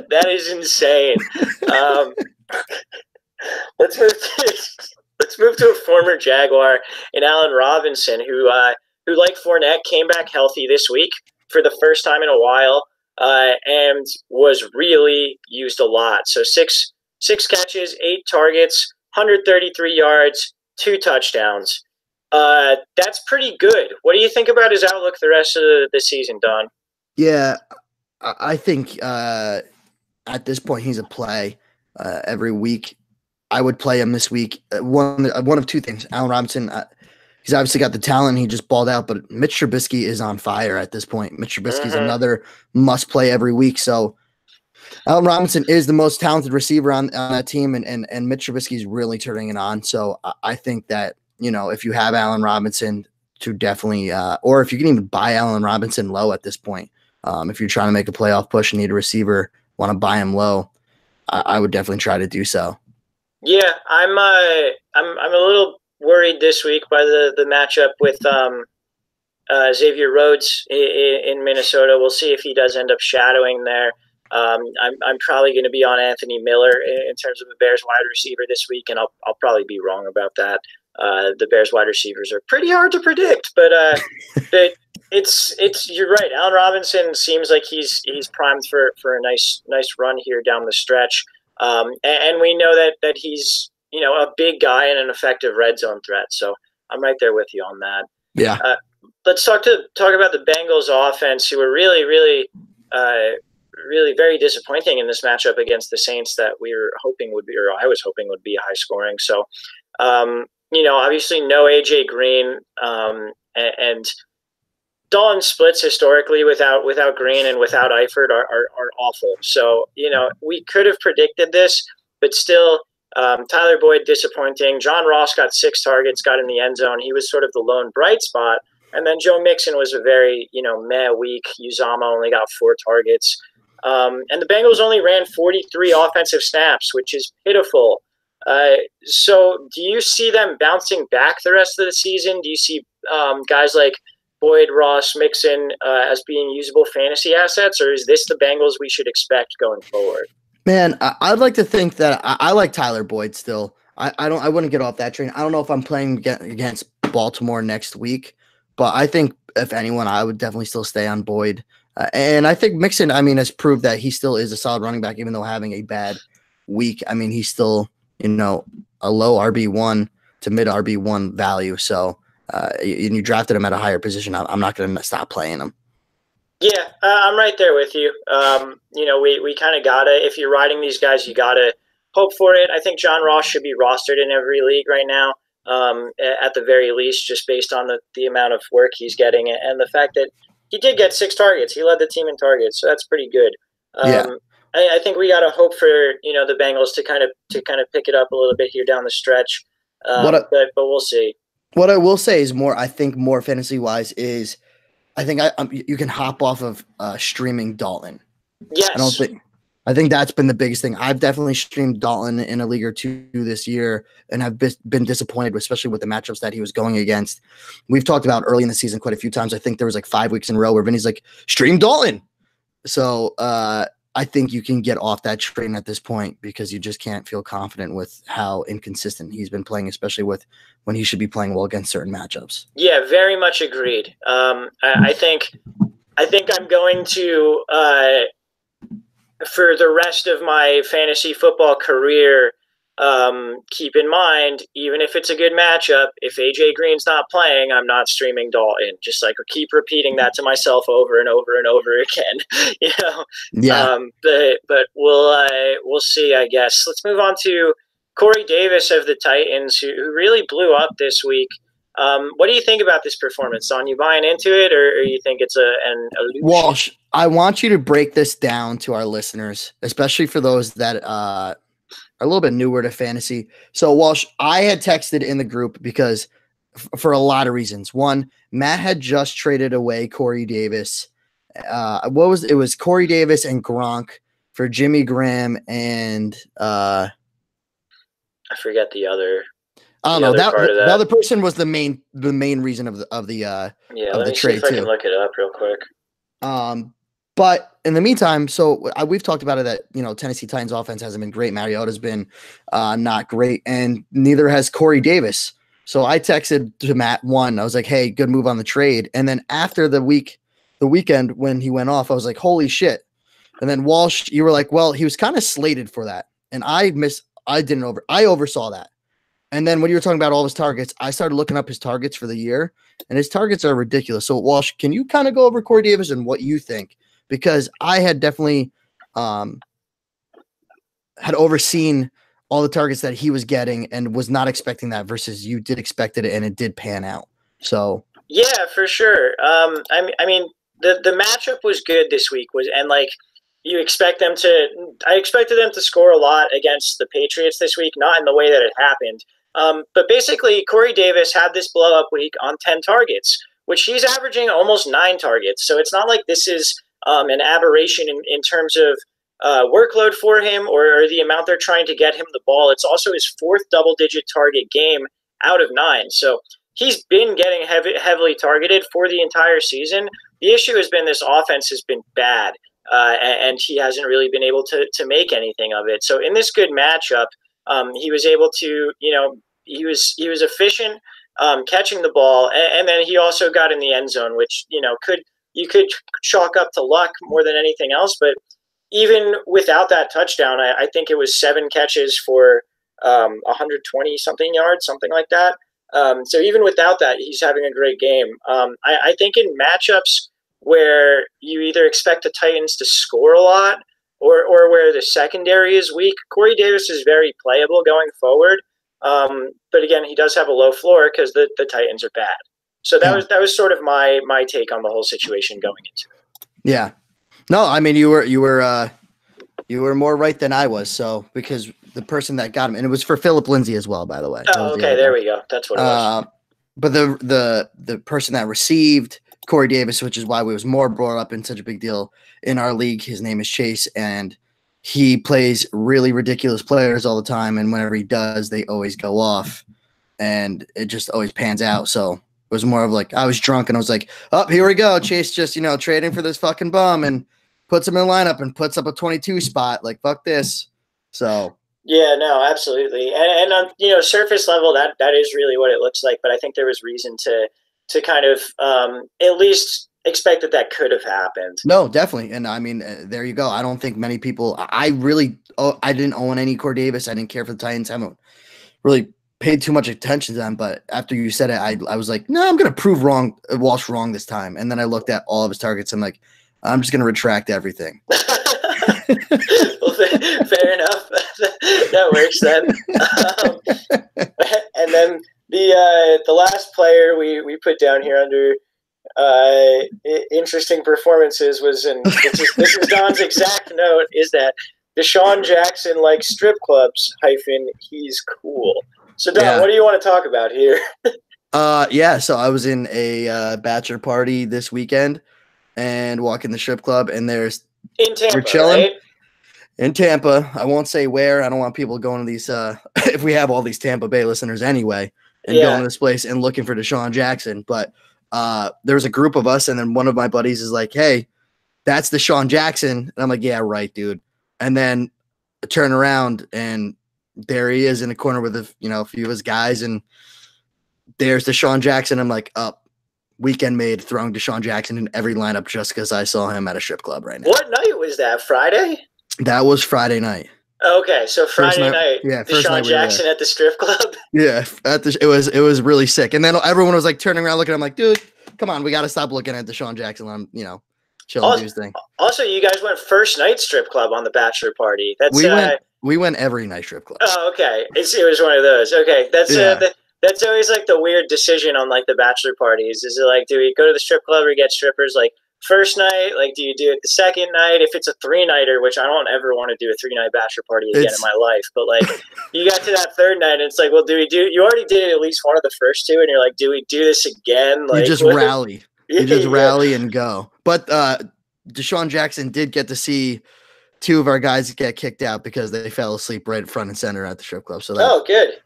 That is insane. Let's move. Let's move to a former Jaguar in Allen Robinson, who like Fournette came back healthy this week for the first time in a while, and was really used a lot. So six catches, 8 targets, 133 yards, 2 touchdowns. That's pretty good. What do you think about his outlook the rest of the season, Don? Yeah, I think at this point he's a play every week. I would play him this week. One of 2 things. Allen Robinson, He's obviously got the talent. He just balled out, but Mitch Trubisky is on fire at this point. Mitch Trubisky is another must play every week. So Allen Robinson is the most talented receiver on that team, and Mitch Trubisky is really turning it on. So I think that, if you have Allen Robinson, to definitely, or if you can even buy Allen Robinson low at this point, if you're trying to make a playoff push and need a receiver, want to buy him low, I would definitely try to do so. Yeah, I'm a little worried this week by the matchup with Xavier Rhodes in Minnesota. We'll see if he does end up shadowing there. I'm probably going to be on Anthony Miller in terms of the Bears wide receiver this week, and I'll probably be wrong about that. The Bears wide receivers are pretty hard to predict, but it's you're right. Allen Robinson seems like he's primed for a nice run here down the stretch, and we know that he's a big guy and an effective red zone threat. So I'm right there with you on that. Yeah. Let's talk about the Bengals offense, who were really very disappointing in this matchup against the Saints that we were hoping would be, or I was hoping would be high scoring. So, obviously no AJ Green, and Dalton splits historically without Green and without Eifert are awful. So, we could have predicted this, but still, Tyler Boyd disappointing. John Ross got 6 targets, got in the end zone. He was sort of the lone bright spot. And then Joe Mixon was a very, meh week. Uzama only got 4 targets. And the Bengals only ran 43 offensive snaps, which is pitiful. So do you see them bouncing back the rest of the season? Do you see guys like Boyd, Ross, Mixon as being usable fantasy assets, or is this the Bengals we should expect going forward? Man, I'd like to think that I like Tyler Boyd still. I wouldn't get off that train. I don't know if I'm playing against Baltimore next week, but I think if anyone, I would definitely still stay on Boyd. And I think Mixon, has proved that he still is a solid running back, even though having a bad week. He's still, a low RB1 to mid RB1 value. So, and you drafted him at a higher position. I'm not going to stop playing him. Yeah, I'm right there with you. We kind of got to, if you're riding these guys, you got to hope for it. I think John Ross should be rostered in every league right now, at the very least, just based on the amount of work he's getting and the fact that he did get 6 targets. He led the team in targets, so that's pretty good. Yeah. I think we got to hope for the Bengals to kind of pick it up a little bit here down the stretch, but we'll see. What I will say is more fantasy wise is I think you can hop off of streaming Dalton. Yes. I think that's been the biggest thing. I've definitely streamed Dalton in a league or two this year and have been disappointed, especially with the matchups that he was going against. We've talked about early in the season quite a few times. I think there was like 5 weeks in a row where Vinny's like, stream Dalton. So I think you can get off that train at this point because you just can't feel confident with how inconsistent he's been playing, especially with when he should be playing well against certain matchups. Yeah, very much agreed. I think I'm going to for the rest of my fantasy football career, keep in mind, even if it's a good matchup, if AJ Green's not playing, I'm not streaming Dalton. Just like keep repeating that to myself over and over and over again. Yeah. But we'll see, I guess. Let's move on to Corey Davis of the Titans, who really blew up this week. What do you think about this performance? Son, you buying into it, or you think it's an illusion? Walsh, I want you to break this down to our listeners, especially for those that are a little bit newer to fantasy. So, Walsh, I had texted in the group because for a lot of reasons. One, Matt had just traded away Corey Davis. It was Corey Davis and Gronk for Jimmy Graham and I forget the other. I don't know. The other person was the main reason of the let me trade see if I can look it up real quick. But in the meantime, so we've talked about it that Tennessee Titans offense hasn't been great. Mariota's been not great, and neither has Corey Davis. So I texted to Matt I was like, "Hey, good move on the trade." And then after the weekend when he went off, I was like, "Holy shit!" And then Walsh, you were like, "Well, he was kind of slated for that," and I oversaw that. And then when you were talking about all his targets, I started looking up his targets for the year, and his targets are ridiculous. So, Walsh, can you kind of go over Corey Davis and what you think? Because I had definitely had overseen all the targets that he was getting and was not expecting that versus you did expect it, and it did pan out. So Yeah, for sure. I mean, the matchup was good this week. And like you expect them to. I expected them to score a lot against the Patriots this week, not in the way that it happened. But basically, Corey Davis had this blow up week on 10 targets, which he's averaging almost 9 targets. So it's not like this is an aberration in terms of workload for him or the amount they're trying to get him the ball. It's also his fourth double digit target game out of 9. So he's been getting heavily targeted for the entire season. The issue has been this offense has been bad, and he hasn't really been able to make anything of it. So in this good matchup, he was able to, he was efficient catching the ball, and then he also got in the end zone, which you could chalk up to luck more than anything else. But even without that touchdown, I think it was 7 catches for 120 something yards, something like that. So even without that, he's having a great game. I think in matchups where you either expect the Titans to score a lot or where the secondary is weak, Corey Davis is very playable going forward. But again, he does have a low floor because the Titans are bad. So that was sort of my take on the whole situation going into it. Yeah. No, I mean you were more right than I was. So because the person that got him, and it was for Philip Lindsay as well, by the way. Oh, okay, there we go. That's what it was. But the person that received Corey Davis, which is why we was more brought up in such a big deal in our league, his name is Chase, and he plays really ridiculous players all the time, and whenever he does, they always go off, and it just always pans out. So it was more of like I was drunk and I was like, oh, here we go. Chase just, trading for this fucking bum and puts him in the lineup and puts up a 22 spot. Like, fuck this. So yeah, no, absolutely. And on surface level, that is really what it looks like. But I think there was reason to kind of at least expect that could have happened. No, definitely. And I mean, there you go. I don't think many people. I didn't own any Corey Davis. I didn't care for the Titans. I haven't really paid too much attention to them. But after you said it, I was like, no, I'm gonna prove Walsh wrong this time. And then I looked at all of his targets. I'm like, I'm just gonna retract everything. Well, fair enough. That works then. And then the last player we put down here under interesting performances was, and this is Don's exact note, is that Deshaun Jackson likes strip clubs - he's cool. So Don, what do you want to talk about here? Yeah. So I was in a bachelor party this weekend and walking the strip club, and there's in Tampa, we're chilling. Right? In Tampa. I won't say where. I don't want people going to these if we have all these Tampa Bay listeners anyway, and going to this place and looking for Deshaun Jackson. But there was a group of us, and then one of my buddies is like, hey, that's Deshaun Jackson. And I'm like, yeah, right, dude. And then I turn around, and there he is in a corner with a few of his guys, and there's Deshaun Jackson. I'm like, weekend made, throwing Deshaun Jackson in every lineup just because I saw him at a strip club right now. What night was that? Friday? That was Friday night. Okay, so Friday night, Deshaun Jackson at the strip club. Yeah, it was really sick. And then everyone was like turning around, looking. I'm like, dude, come on, we got to stop looking at Deshaun Jackson. I'm chilling do his thing. Also, you guys went first night strip club on the bachelor party. We went every night strip club. Oh, okay. It was one of those. Okay, that's always like the weird decision on like the bachelor parties. Is it like, do we go to the strip club or get strippers like first night? Like, do you do it the second night? If it's a 3-nighter, which I don't ever want to do a 3-night bachelor party again in my life, but like you got to that third night and it's like, well, you already did at least one of the first two, and you're like, do we do this again? Like, you just rally. You just rally and go. But Deshaun Jackson did get to see 2 of our guys get kicked out because they fell asleep right front and center at the strip club. So good.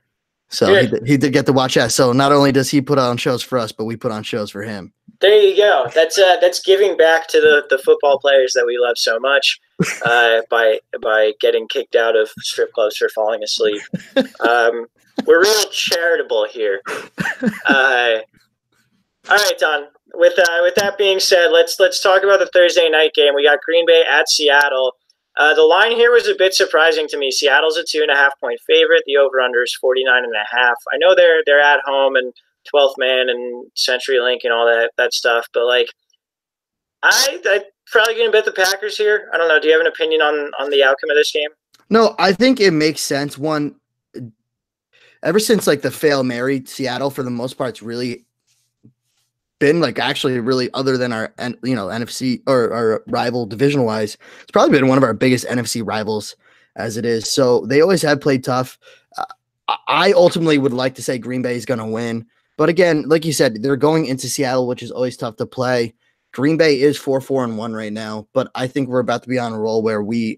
So he did get to watch that. So not only does he put on shows for us, but we put on shows for him. There you go. That's giving back to the football players that we love so much by getting kicked out of strip clubs for falling asleep. We're real charitable here. All right, Don. With that being said, let's talk about the Thursday night game. We got Green Bay at Seattle. The line here was a bit surprising to me. Seattle's a 2.5-point favorite. The over/under is 49.5. I know they're at home and 12th man and CenturyLink and all that stuff, but like I probably gonna bet the Packers here. I don't know. Do you have an opinion on the outcome of this game? No, I think it makes sense. One, ever since like the fail Mary, Seattle for the most part, it's really been like actually really other than our NFC or our rival divisional wise, it's probably been one of our biggest NFC rivals as it is. So they always have played tough. I ultimately would like to say Green Bay is going to win, but again, like you said, they're going into Seattle, which is always tough to play. Green Bay is 4-4-1 right now, but I think we're about to be on a roll where we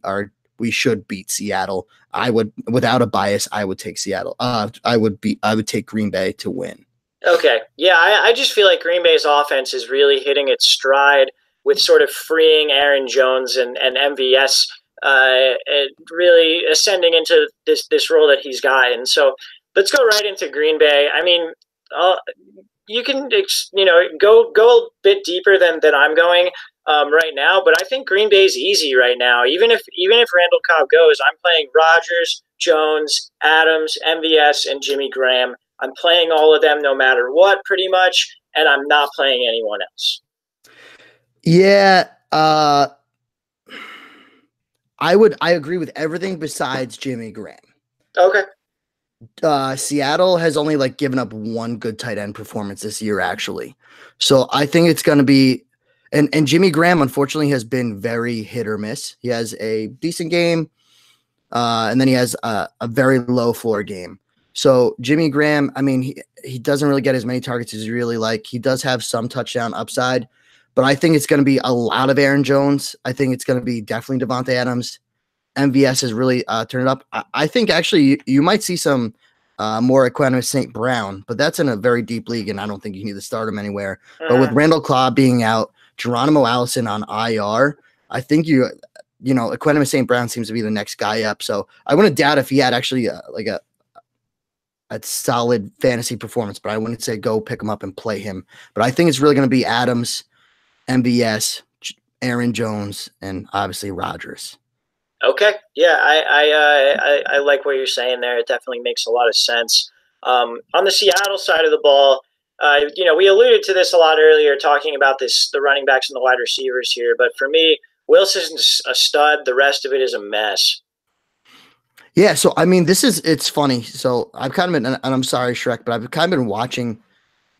should beat Seattle. I would, without a bias, I would take Seattle. I would take Green Bay to win. Okay. Yeah, I just feel like Green Bay's offense is really hitting its stride with sort of freeing Aaron Jones and MVS really ascending into this role that he's got. And so let's go right into Green Bay. I mean, you can go a bit deeper than I'm going right now, but I think Green Bay's easy right now. Even if Randall Cobb goes, I'm playing Rodgers, Jones, Adams, MVS, and Jimmy Graham. I'm playing all of them no matter what, pretty much, and I'm not playing anyone else. Yeah, I agree with everything besides Jimmy Graham. Okay. Seattle has only like given up one good tight end performance this year, actually. So I think it's going to be, and Jimmy Graham unfortunately has been very hit or miss. He has a decent game, and then he has a very low floor game. So Jimmy Graham, I mean, he doesn't really get as many targets as he really like. He does have some touchdown upside, but I think it's going to be a lot of Aaron Jones. I think it's going to be definitely Devontae Adams. MVS has really turned it up. I think actually you might see some more Equanimous St. Brown, but that's in a very deep league, and I don't think you need to start him anywhere. But with Randall Cobb being out, Geronimo Allison on IR, I think Equanimous St. Brown seems to be the next guy up. So I wouldn't doubt if he had actually like a solid fantasy performance, but I wouldn't say go pick him up and play him. But I think it's really going to be Adams, MVS, Aaron Jones, and obviously Rodgers. Okay. Yeah, I like what you're saying there. It definitely makes a lot of sense. On the Seattle side of the ball, we alluded to this a lot earlier, talking about the running backs and the wide receivers here. But for me, Wilson's a stud. The rest of it is a mess. Yeah, so I mean, it's funny. So I've kind of been, and I'm sorry, Shrek, but I've kind of been watching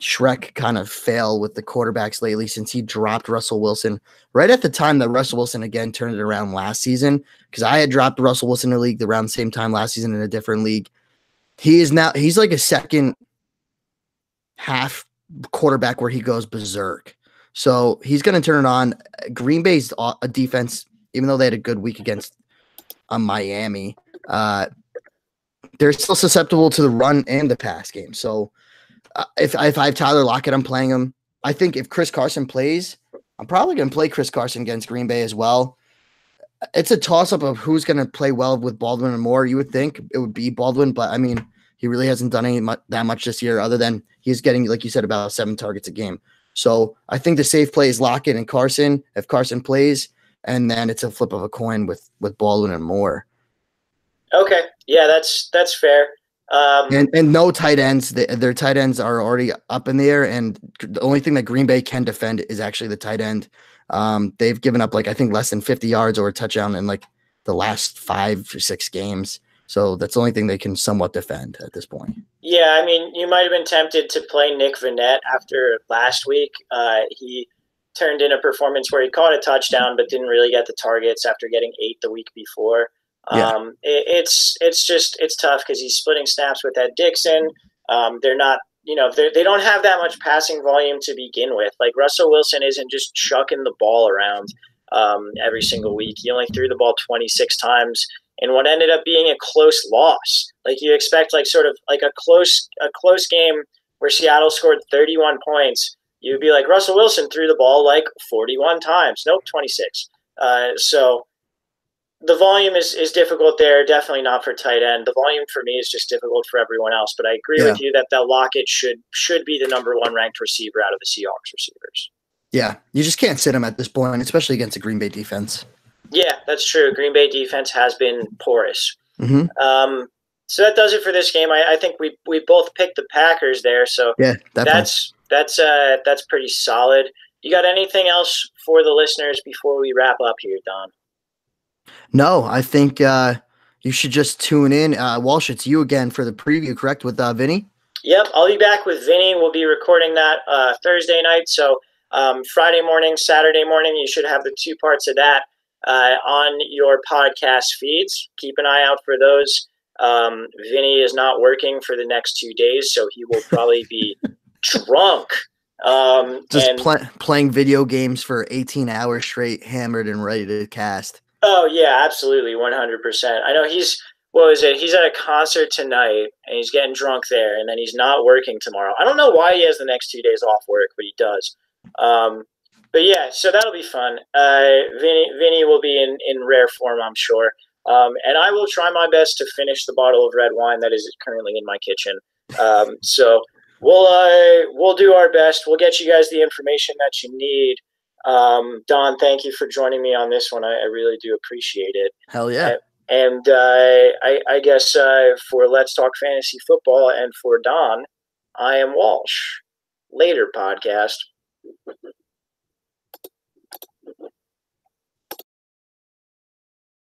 Shrek kind of fail with the quarterbacks lately since he dropped Russell Wilson right at the time that Russell Wilson again turned it around last season. Because I had dropped Russell Wilson in the league around the same time last season in a different league. He's like a second half quarterback where he goes berserk. So he's going to turn it on. Green Bay's a defense, even though they had a good week against Miami, they're still susceptible to the run and the pass game. So if I have Tyler Lockett, I'm playing him. I think if Chris Carson plays, I'm probably going to play Chris Carson against Green Bay as well. It's a toss-up of who's going to play well with Baldwin and Moore. You would think it would be Baldwin, but I mean, he really hasn't done that much this year other than he's getting, like you said, about 7 targets a game. So I think the safe play is Lockett and Carson if Carson plays, and then it's a flip of a coin with Baldwin and Moore. Okay. Yeah, that's fair. And no tight ends. Their tight ends are already up in the air, and the only thing that Green Bay can defend is actually the tight end. They've given up I think less than 50 yards or a touchdown in the last 5 or 6 games. So that's the only thing they can somewhat defend at this point. Yeah, I mean, you might have been tempted to play Nick Vannett after last week. He turned in a performance where he caught a touchdown but didn't really get the targets after getting 8 the week before. Yeah. It's tough because he's splitting snaps with Ed Dixon. They're not, they don't have that much passing volume to begin with. Like Russell Wilson isn't just chucking the ball around every single week. He only threw the ball 26 times in what ended up being a close loss. Like you expect sort of a close game where Seattle scored 31 points. You'd be like, Russell Wilson threw the ball 41 times. Nope, 26. So the volume is difficult there. Definitely not for tight end. The volume for me is just difficult for everyone else. But I agree with you that Lockett should be the number 1 ranked receiver out of the Seahawks receivers. Yeah, you just can't sit him at this point, especially against a Green Bay defense. Yeah, that's true. Green Bay defense has been porous. Mm-hmm. So that does it for this game. I think we both picked the Packers there. So yeah, that's pretty solid. You got anything else for the listeners before we wrap up here, Don? No, I think you should just tune in. Walsh, it's you again for the preview, correct, with Vinny? Yep, I'll be back with Vinny. We'll be recording that Thursday night. So Friday morning, Saturday morning, you should have the two parts of that on your podcast feeds. Keep an eye out for those. Vinny is not working for the next 2 days, so he will probably be drunk. Just And playing video games for 18 hours straight, hammered and ready to cast. oh yeah, absolutely, 100%. I know he's what was it? He's at a concert tonight and he's getting drunk there, and then he's not working tomorrow. I don't know why he has the next 2 days off work, but he does. Um, but yeah, so that'll be fun. Vinny will be in rare form, I'm sure. And I will try my best to finish the bottle of red wine that is currently in my kitchen. So we'll do our best. We'll get you guys the information that you need. Don, thank you for joining me on this one. I really do appreciate it. Hell yeah. And I guess for Let's Talk Fantasy Football and for Don, I am Walsh. Later, podcast.